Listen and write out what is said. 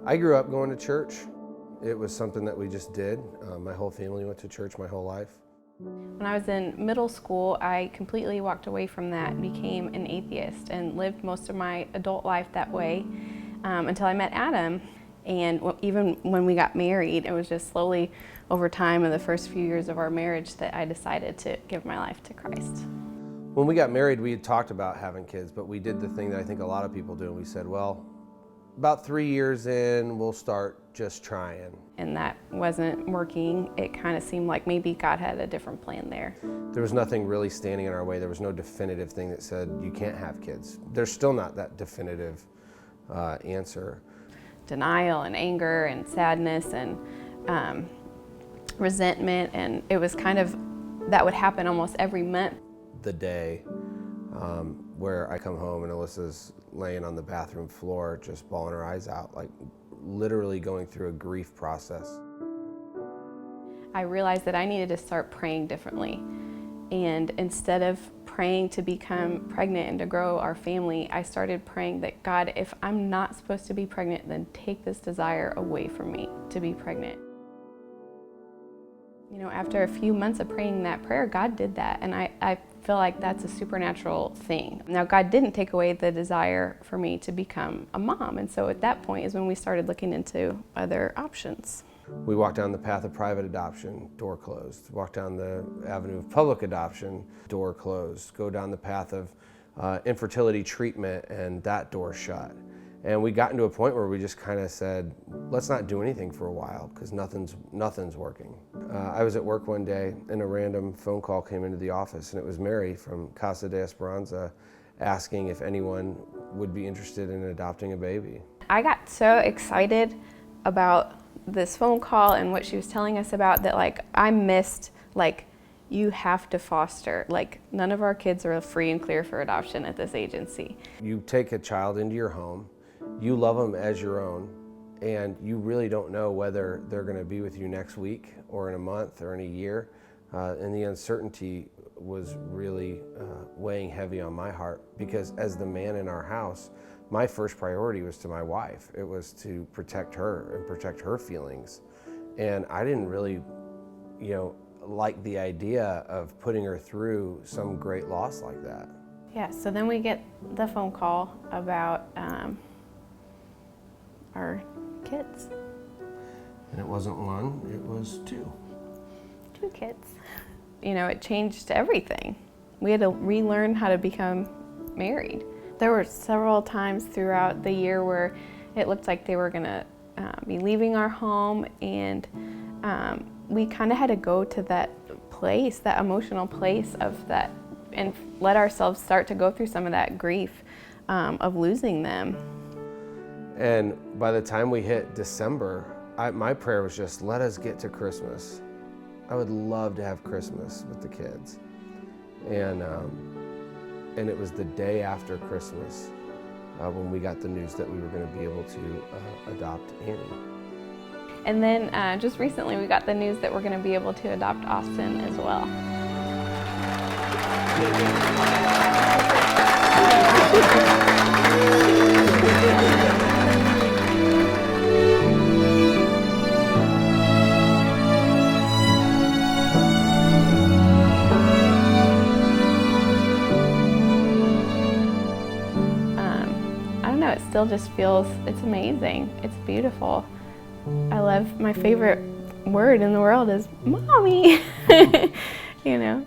I grew up going to church. It was something that we just did. My whole family went to church my whole life. When I was in middle school, I completely walked away from that and became an atheist and lived most of my adult life that way until I met Adam. And even when we got married, it was just slowly over time in the first few years of our marriage that I decided to give my life to Christ. When we got married, we had talked about having kids, but we did the thing that I think a lot of people do. We said, well, about 3 years in, we'll start just trying. And that wasn't working. It kind of seemed like maybe God had a different plan there. There was nothing really standing in our way. There was no definitive thing that said you can't have kids. There's still not that definitive answer. Denial and anger and sadness and resentment, and it was kind of, that would happen almost every month. The day where I come home and Alyssa's laying on the bathroom floor just bawling her eyes out, like literally going through a grief process. I realized that I needed to start praying differently. And instead of praying to become pregnant and to grow our family, I started praying that, God, if I'm not supposed to be pregnant, then take this desire away from me to be pregnant. You know, after a few months of praying that prayer, God did that, and I feel like that's a supernatural thing. Now, God didn't take away the desire for me to become a mom, and so at that point is when we started looking into other options. We walked down the path of private adoption, door closed. Walk down the avenue of public adoption, door closed. Go down the path of infertility treatment, and that door shut. And we got into a point where we just kind of said, let's not do anything for a while because nothing's working. I was at work one day and a random phone call came into the office, and it was Mary from Casa de Esperanza asking if anyone would be interested in adopting a baby. I got so excited about this phone call and what she was telling us about that, like, I missed, like, you have to foster. Like, none of our kids are free and clear for adoption at this agency. You take a child into your home, you love them as your own, and you really don't know whether they're going to be with you next week or in a month or in a year. And the uncertainty was really weighing heavy on my heart, because as the man in our house, my first priority was to my wife. It was to protect her and protect her feelings. And I didn't really, like the idea of putting her through some great loss like that. Yeah, so then we get the phone call about our kids. And it wasn't one, it was two. 2 kids. You know, it changed everything. We had to relearn how to become married. There were several times throughout the year where it looked like they were gonna be leaving our home, and we kind of had to go to that place, that emotional place of that, and let ourselves start to go through some of that grief of losing them. And by the time we hit December, my prayer was just, let us get to Christmas. I would love to have Christmas with the kids. And it was the day after Christmas when we got the news that we were going to be able to adopt Annie. And then just recently we got the news that we're going to be able to adopt Austin as well. It still just feels, it's amazing. It's beautiful. I love, my favorite word in the world is mommy. You know?